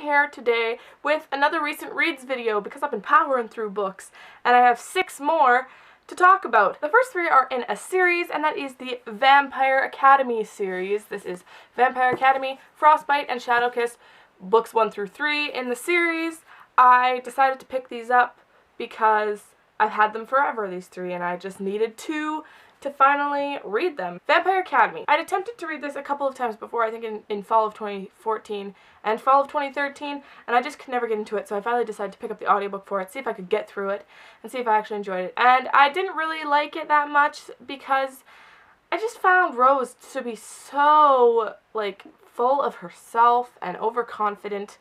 here today with another recent reads video because I've been powering through books, and I have 6 more to talk about. The first 3 are in a series, and that is the Vampire Academy series. This is Vampire Academy, Frostbite, and Shadowkiss, books 1 through 3 in the series. I decided to pick these up because I've had them forever, these 3, and I just needed to finally read them. Vampire Academy. I'd attempted to read this a couple of times before, I think in fall of 2014 and fall of 2013, and I just could never get into it, so I finally decided to pick up the audiobook for it, see if I could get through it, and see if I actually enjoyed it. And I didn't really like it that much because I just found Rose to be so, like, full of herself and overconfident,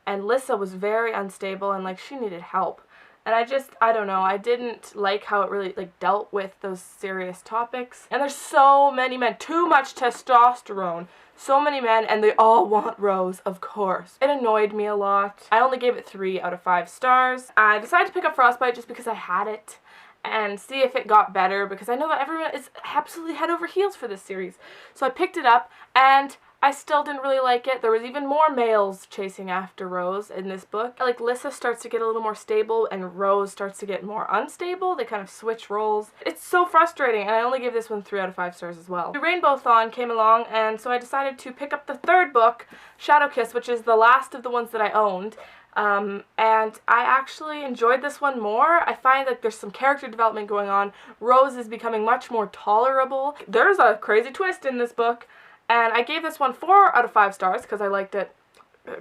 and Lissa was very unstable and, like, she needed help. And I don't know, I didn't like how it really, like, dealt with those serious topics. And there's so many men, too much testosterone. So many men, and they all want Rose, of course. It annoyed me a lot. I only gave it 3 out of 5 stars. I decided to pick up Frostbite just because I had it, and see if it got better, because I know that everyone is absolutely head over heels for this series. So I picked it up, and I still didn't really like it. There was even more males chasing after Rose in this book. Like, Lissa starts to get a little more stable and Rose starts to get more unstable. They kind of switch roles. It's so frustrating, and I only gave this one 3 out of 5 stars as well. The Rainbow-thon came along, and so I decided to pick up the 3rd book, Shadowkiss, which is the last of the ones that I owned. And I actually enjoyed this one more. I find that there's some character development going on. Rose is becoming much more tolerable. There's a crazy twist in this book. And I gave this one 4 out of 5 stars because I liked it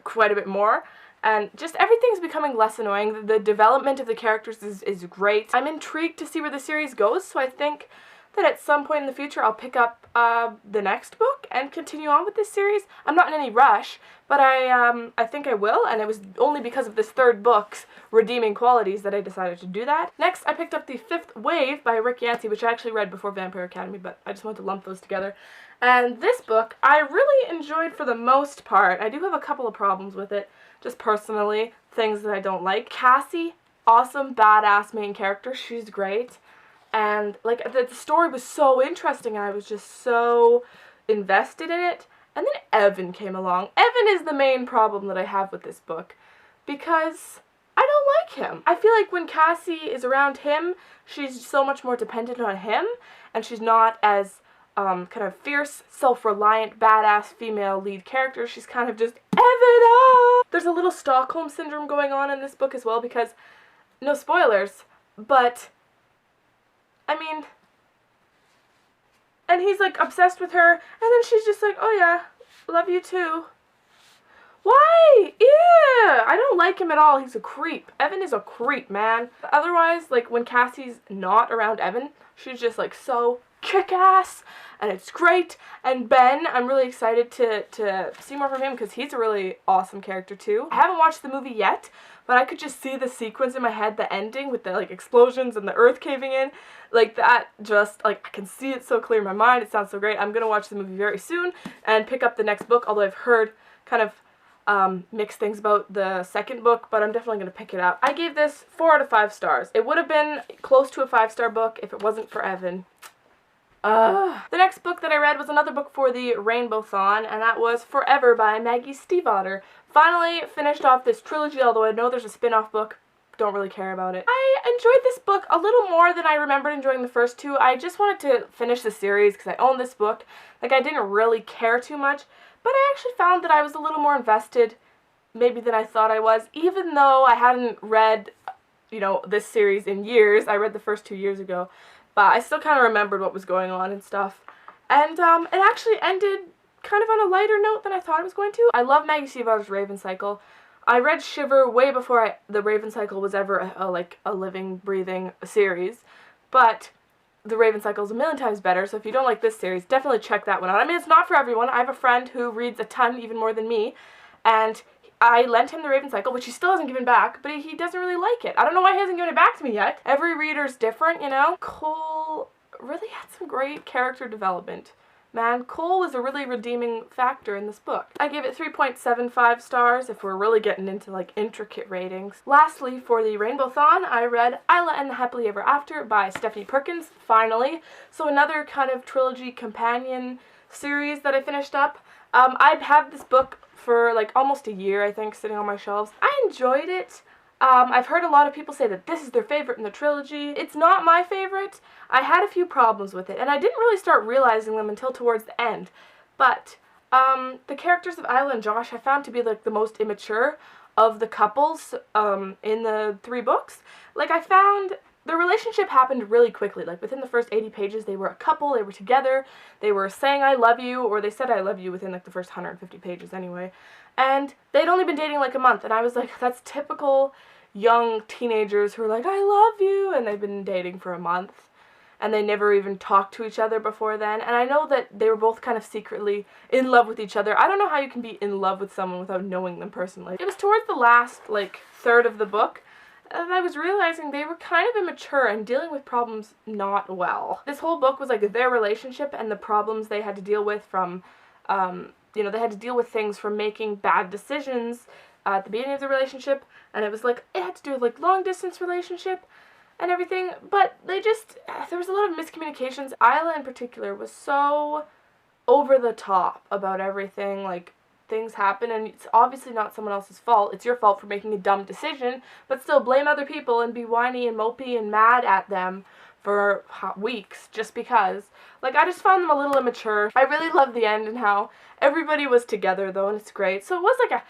quite a bit more. And just everything's becoming less annoying. The development of the characters is great. I'm intrigued to see where the series goes, so I think that at some point in the future I'll pick up the next book and continue on with this series. I'm not in any rush, but I think I will, and it was only because of this 3rd book's redeeming qualities that I decided to do that. Next, I picked up The Fifth Wave by Rick Yancey, which I actually read before Vampire Academy, but I just wanted to lump those together. And this book, I really enjoyed for the most part. I do have a couple of problems with it, just personally, things that I don't like. Cassie, awesome, badass main character. She's great. And, like, the story was so interesting, and I was just so invested in it. And then Evan came along. Evan is the main problem that I have with this book, because I don't like him. I feel like when Cassie is around him, she's so much more dependent on him, and she's not as kind of fierce, self-reliant, badass female lead character. She's kind of just Evan. There's a little Stockholm Syndrome going on in this book as well, because, no spoilers, but, I mean, and he's, like, obsessed with her, and then she's just like, oh yeah, love you too. Why? Ew! I don't like him at all. He's a creep. Evan is a creep, man. Otherwise, like, when Cassie's not around Evan, she's just, like, so kick-ass, and it's great. And Ben, I'm really excited to see more from him because he's a really awesome character too. I haven't watched the movie yet, but I could just see the sequence in my head, the ending with the, like, explosions and the earth caving in. Like, that just, like, I can see it so clear in my mind. It sounds so great. I'm gonna watch the movie very soon and pick up the next book, although I've heard kind of mixed things about the 2nd book, but I'm definitely going to pick it up. I gave this 4 out of 5 stars. It would have been close to a 5-star book if it wasn't for Evan. The next book that I read was another book for the Rainbow-thon, and that was Forever by Maggie Stiefvater. Finally finished off this trilogy, although I know there's a spin-off book. Don't really care about it. I enjoyed this book a little more than I remembered enjoying the first 2. I just wanted to finish the series because I own this book. Like, I didn't really care too much, but I actually found that I was a little more invested maybe than I thought I was, even though I hadn't read, you know, this series in years. I read the first 2 years ago. But I still kind of remembered what was going on and stuff. And it actually ended kind of on a lighter note than I thought it was going to. I love Maggie Stiefvater's Raven Cycle. I read Shiver way before the Raven Cycle was ever a living, breathing series. But the Raven Cycle is a million times better, so if you don't like this series, definitely check that one out. I mean, it's not for everyone. I have a friend who reads a ton, even more than me, and I lent him the Raven Cycle, which he still hasn't given back, but he doesn't really like it. I don't know why he hasn't given it back to me yet. Every reader's different, you know? Cole really had some great character development. Man, Cole was a really redeeming factor in this book. I gave it 3.75 stars if we're really getting into, like, intricate ratings. Lastly, for the Rainbow-thon, I read Isla and the Happily Ever After by Stephanie Perkins, finally. So another kind of trilogy companion series that I finished up. I've had this book for like almost a year, I think, sitting on my shelves. I enjoyed it. I've heard a lot of people say that this is their favorite in the trilogy. It's not my favorite. I had a few problems with it, and I didn't really start realizing them until towards the end. But the characters of Isla and Josh I found to be like the most immature of the couples in the 3 books. Like, I found their relationship happened really quickly. Like, within the first 80 pages, they were a couple, they were together, they were saying I love you, or they said I love you within like the first 150 pages anyway. And they'd only been dating like a month, and I was like, that's typical young teenagers who are like, I love you, and they've been dating for a month, and they never even talked to each other before then. And I know that they were both kind of secretly in love with each other. I don't know how you can be in love with someone without knowing them personally. It was towards the last, like, third of the book, and I was realizing they were kind of immature and dealing with problems not well. This whole book was like their relationship and the problems they had to deal with from, you know, they had to deal with things from making bad decisions at the beginning of the relationship, and it was like, it had to do with like long distance relationship and everything, but they just, there was a lot of miscommunications. Isla in particular was so over the top about everything, like, things happen and it's obviously not someone else's fault. It's your fault for making a dumb decision, but still blame other people and be whiny and mopey and mad at them for weeks just because. Like, I just found them a little immature. I really loved the end and how everybody was together though, and it's great. So it was like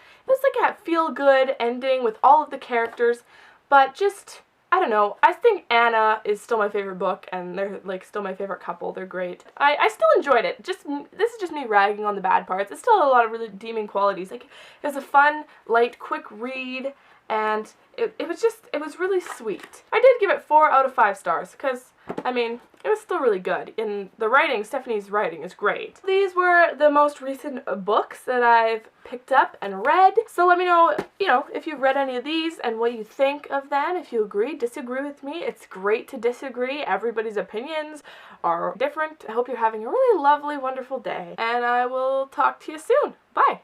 a feel-good ending with all of the characters, but just, I don't know, I think Anna is still my favorite book, and they're like still my favorite couple. They're great. I still enjoyed it. Just, this is just me ragging on the bad parts. It's still a lot of really redeeming qualities. Like, it was a fun, light, quick read, and it was really sweet. I did give it 4 out of 5 stars, because, I mean, it was still really good. And the writing, Stephanie's writing is great. These were the most recent books that I've picked up and read. So let me know, you know, if you've read any of these and what you think of them, if you agree, disagree with me. It's great to disagree. Everybody's opinions are different. I hope you're having a really lovely, wonderful day. And I will talk to you soon. Bye!